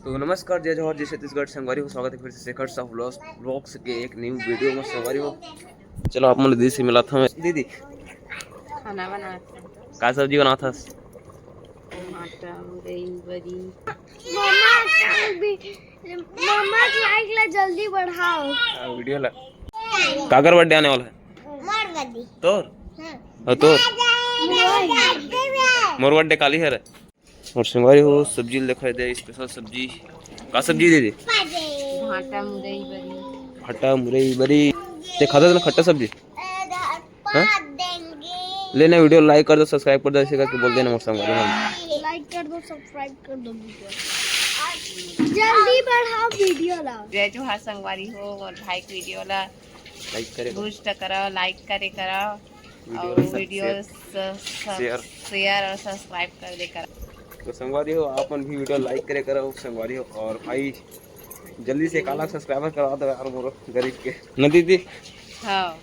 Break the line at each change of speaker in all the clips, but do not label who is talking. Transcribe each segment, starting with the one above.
तो नमस्कार, जय जवाहर, जय छत्तीसगढ़। संगवारी को स्वागत है फिर से शेखर साहब व्लॉग्स के एक न्यू वीडियो में। संगवारी हो, चलो आप मन दीदी से मिला था मैं। दीदी
खाना बनाते हैं।
का सब्जी बना था?
टमाटर मुरई बरी।
मम्मा लाइक ला जल्दी बढ़ाओ।
वीडियो ला काकर बर्थडे आने वाला है तोर और तोर मोर बर्थडे काली है रे। और संगवारी हो सब्जी दिखाई दे, स्पेशल सब्जी का सब्जी दे दे
भाटा मुरई बरी।
भाटा मुरई बरी ते खाता था ना खट्टा सब्जी। हाँ लेना वीडियो लाइक कर दो, सब्सक्राइब कर दो, ऐसे करके बोल देना मोर संगवारी हम।
लाइक कर दो, सब्सक्राइब कर दो, जल्दी बढ़ाओ वीडियो ला।
जय जोहार संगवारी हो और भाई के वीडियो ला
लाइक करे
बूस्ट करो, लाइक करे करो और वीडियो शेयर और सब्सक्राइब कर दे करो।
तो संगवारी हो आप भी वीडियो लाइक करे करो संगवारी हो। और भाई जल्दी से 1 लाख सब्सक्राइबर करवा दो यार मोर गरीब के न दीदी।
हाँ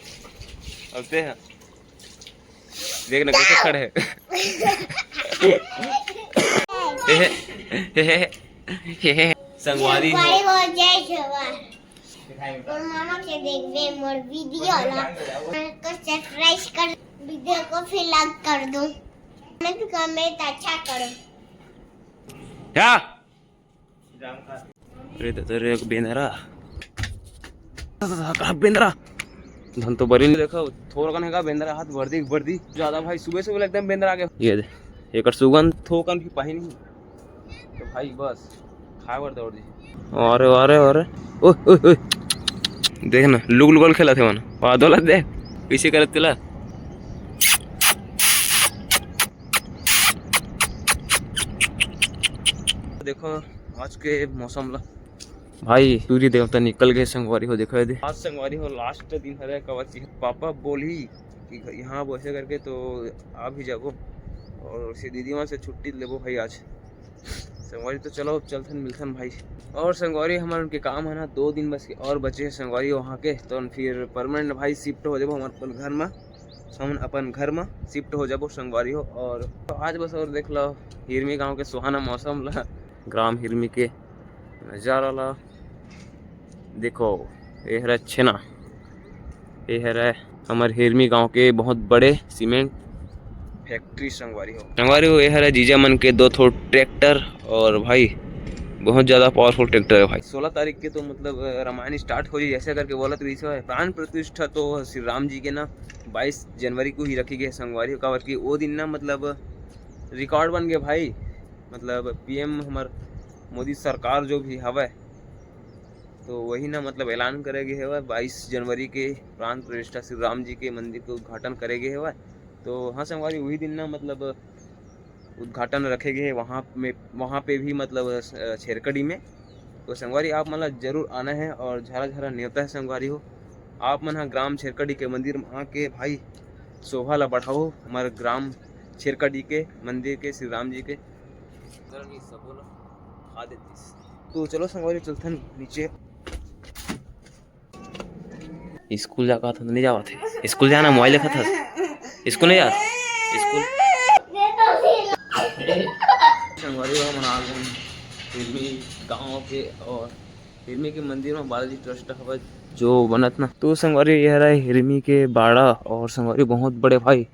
चलते हैं, देखना कैसे खड़े हैं। संगवारी हो
जय जवाहर और मामा के देखबे मोर वीडियो ला को सब्सक्राइब कर, वीडियो को फिर लाइक कर दो, मैं भी कमेंट अच्छा करो।
क्या अरे तेरे एक बेंदरा का बेंदरा धन तो बरी नहीं देखो थोड़ा कन का बेंदरा हाथ वर्दी ज्यादा भाई सुबह सुबह एकदम बेंदरा आ गया। ये दे एक सुगंध थोकन भी पाही नहीं तो भाई बस खाए बर दौड़ दी। अरे अरे अरे ओ ओ ओ देख ना लुक लुगल खेला थे मन बादल दे पीछे करत तिला। देखो आज के मौसम ला भाई सूर्य देवता निकल गए संगवारी हो। देखो दे आज संगवारी हो लास्ट दिन है कवची पापा बोली कि यहाँ वैसे करके तो आप ही जाओ और से दीदी वहाँ से छुट्टी लेबो भाई आज संगवारी। तो चलो चलथन मिलथन भाई। और संगवारी हमारे उनके काम है ना 2 दिन बस और बचे हैं संगवारी वहाँ के, तो फिर परमानेंट भाई शिफ्ट हो जाबो हमारे अपन घर में, हम अपन घर में शिफ्ट हो जाबो संगवारी हो। और तो आज बस और देख लो हिरमी गांव के सुहाना मौसम ला, ग्राम हिरमी के नजारा ला देखो। ये है छेना, ये है हमारे हिरमी गांव के बहुत बड़े सीमेंट फैक्ट्री संगवारी हो। ये है जीजा मन के 2 ठो ट्रैक्टर और भाई बहुत ज़्यादा पावरफुल ट्रैक्टर है भाई। 16 तारीख के तो मतलब रामायण स्टार्ट हो जाए ऐसे करके बोला तो इसे है। प्राण प्रतिष्ठा तो श्री राम जी के ना 22 जनवरी को ही रखी गई संगवारी हो। काबर की वो दिन ना मतलब रिकॉर्ड बन गए भाई, मतलब पीएम हमार मोदी सरकार जो भी हवा तो वही ना मतलब ऐलान करेगे है 22 जनवरी के प्राण प्रतिष्ठा श्री राम जी के मंदिर के उद्घाटन करेगे है। तो हाँ संगवारी वही दिन ना मतलब उद्घाटन रखेगे है वहाँ पे भी मतलब छेरकड़ी में। तो संगवारी आप मतलब जरूर आना है और झारा झारा न्योता है संगवारी हो। आप मन ग्राम छेरकड़ी के मंदिर में आके भाई शोभा ला बढ़ाओ हमारे ग्राम छेरकड़ी के मंदिर के श्री राम जी के। तो चलो संगवारी चलते नीचे। स्कूल जाकर था नहीं जावा थे, स्कूल जाना मोबाइल देखा था, स्कूल नहीं जा स्कूल संगवारी हो मना हिरमी गाँव के। और हिरमी के मंदिर में बालाजी ट्रस्ट हवा जो बनत ना, तो संगवारी यह रहा है हिरमी के बाड़ा। और संगवारी बहुत बड़े भाई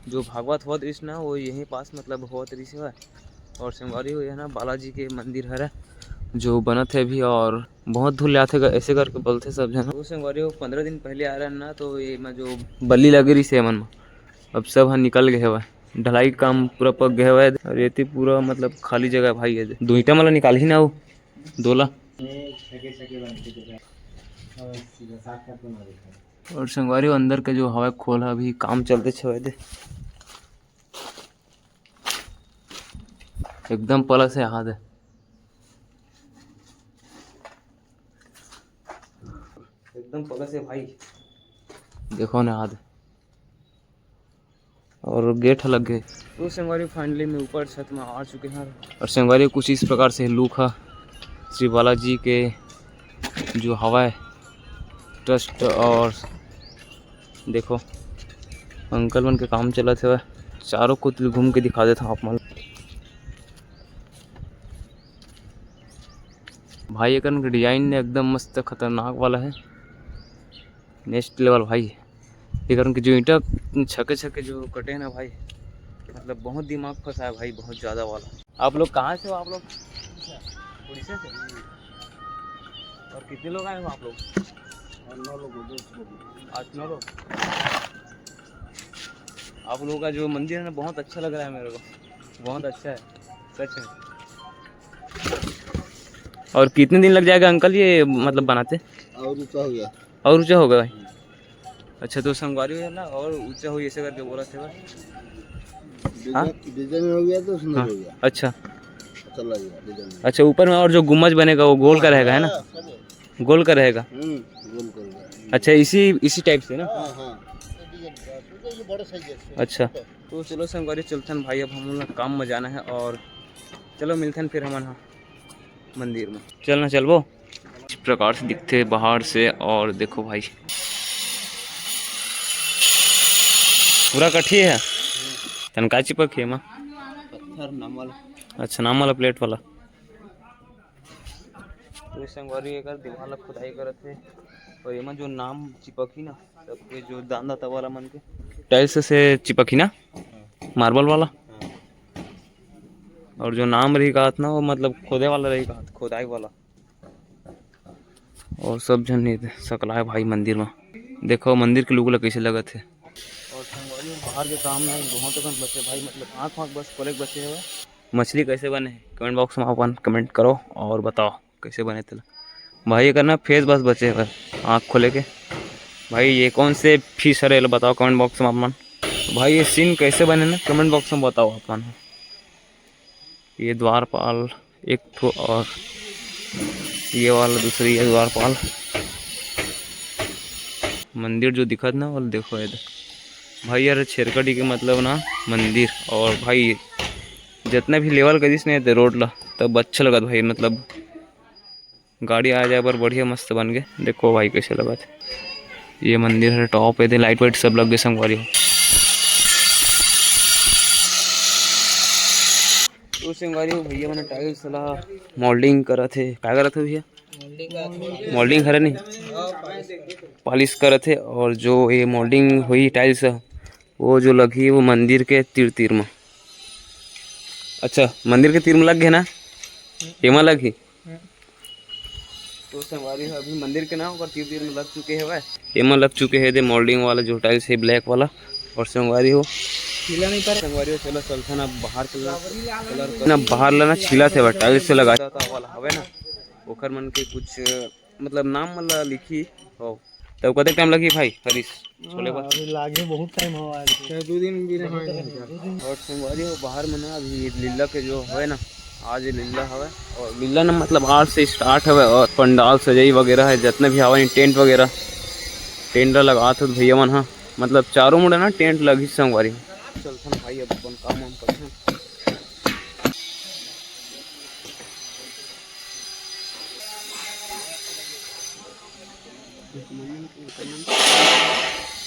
जो भागवत होत रही ना वो यहीं पास मतलब होत रही से। और संगवारी हो यह ना बालाजी के मंदिर है जो बनत है भी और बहुत धूल आते ऐसे करके बोलते सब जन। तो संगवारी हो 15 दिन पहले आ रहा है ना, तो ये में जो बल्ली लगी रही से मन में अब सब हाँ निकल गए हुआ, ढलाई काम पूरा पक गया हुआ है और ये पूरा मतलब खाली जगह भाई है। 2 ईंटा मतलब निकाल ही ना वो दोला। और संगवारी अंदर के जो हवा खोल है अभी काम चलते छे एकदम प्लस है हाथ है एकदम प्लस है भाई देखो ना हाथ। और गेट लग गए। तो संगवारी फाइनली में ऊपर छत में आ चुके हैं। और संगवारी कुछ इस प्रकार से लुक है श्री बालाजी के जो हवा है ट्रस्ट। और देखो अंकल मन के काम चला थे चारों को घूम के दिखा देता हूँ आप मन। भाई एक डिजाइन एकदम मस्त खतरनाक वाला है, नेक्स्ट लेवल भाई। एक उनके जो ईंटा छके छके जो कटे हैं ना भाई, मतलब बहुत दिमाग फंसा है भाई, बहुत ज़्यादा वाला। आप लोग कहाँ से हो आप लोग? उड़ीसा से। और कितने लोग आए हो आप लोग? 9 लोग। 8-9 लोग। आप लोगों का जो मंदिर है ना बहुत अच्छा लग रहा है मेरे को, बहुत अच्छा है सच में। और कितने दिन लग जाएगा अंकल ये मतलब बनाते?
और ऊंचा हो गया।
और ऊंचा होगा भाई? अच्छा तो संगवारी है ना, और ऊंचा हो ऐसे करके बोला थे भाई। हाँ
डिजाइन हो गया तो सुंदर
हाँ
हो गया,
अच्छा
अच्छा लगेगा डिजाइन।
अच्छा। ऊपर में और जो गुम्बज बनेगा वो गोल का रहेगा है ना? गोल का रहेगा।
गोल कर गया।
अच्छा इसी टाइप से ना?
हाँ हाँ ये बड़ा साइज है।
अच्छा तो चलो संगवारी चलते हैं भाई, अब हम लोग काम में जाना है, और चलो मिलते हैं फिर हम यहाँ मंदिर में। चलना चलबो। इस प्रकार से दिखते बाहर से, और देखो भाई पूरा कठी है तनका चिपक है माँ
पत्थर नाम वाला।
अच्छा नाम वाला प्लेट वाला। तो संगवारी एक दीवार खुदाई करत थे, और एमा जो नाम चिपकी ना सबके जो दांदा तवाला मन के टाइल्स से चिपकी ना मार्बल वाला, और जो नाम रही कहा ना वो मतलब खोदे वाला रही कहा, खोदाई वाला। और सब जन सकला है भाई मंदिर में, देखो मंदिर के लोग कैसे लगा थे। और संगवारी में बाहर के काम में बहुत बचे भाई, मतलब आँख बस खोले बचे हुए। मछली कैसे बने कमेंट बॉक्स में अपन कमेंट करो और बताओ कैसे बने थे भाई। ये करना फेस बस बचे हुए आँख खोले के भाई। ये कौन से फिश है बताओ कमेंट बॉक्स में अपन। भाई ये सीन कैसे बने ना कमेंट बॉक्स में बताओ अपन। ये द्वारपाल एक ठो, और ये वाला दूसरी है द्वारपाल। मंदिर जो दिखत ना वो देखो ये भाई यार, छेरकड़ी के मतलब ना मंदिर। और भाई जितना भी लेवल करीस नहीं थे रोड ला तब अच्छा लगा भाई, मतलब गाड़ी आ जाए पर बढ़िया मस्त बन गए। देखो भाई कैसे लगा थे। ये मंदिर है टॉप है, लाइट वाइट सब लग गए संगवारी हो। तो संगवारी हो भैया मैंने टाइल्स ला मोल्डिंग करा थे, क्या करा थे भैया? मोल्डिंग करे नहीं पॉलिश करे थे। और जो ये मोल्डिंग हुई टाइल्स वो जो लगी वो मंदिर के तीर में। अच्छा मंदिर के तीर में लग गए ना, एमा लगी। तो संगवारी है अभी मंदिर के नाम पर तीर में लग चुके हैं भाई, एमा लग चुके हैं दे मोल्डिंग वाला जो टाइल्स है ब्लैक वाला। और संगवारी हो छीला नहीं पर संगवारी हो चलो चलता ना बाहर चलना कलर ना बाहर लाना छीला थे टाइल्स से लगा वाला हवे ना ओखर मन के कुछ मतलब नाम मतलब लिखी हो। तब कते टाइम लगी भाई हरीश छोले पर?
अभी लागे बहुत टाइम हो आया, 2 दिन भी नहीं हुए।
और संगवारी हो बाहर में ना अभी लीला के जो है ना आज लीला हवे, और लीला ना मतलब आज से स्टार्ट हवे। और पंडाल सजाई वगैरह है जितने भी हवा टेंट वगैरह टेंट लगा तो भैया मन हाँ मतलब चारों मुड़े ना टेंट लगी संगवारी। चलते भाई अब अपन काम वाम करते हैं।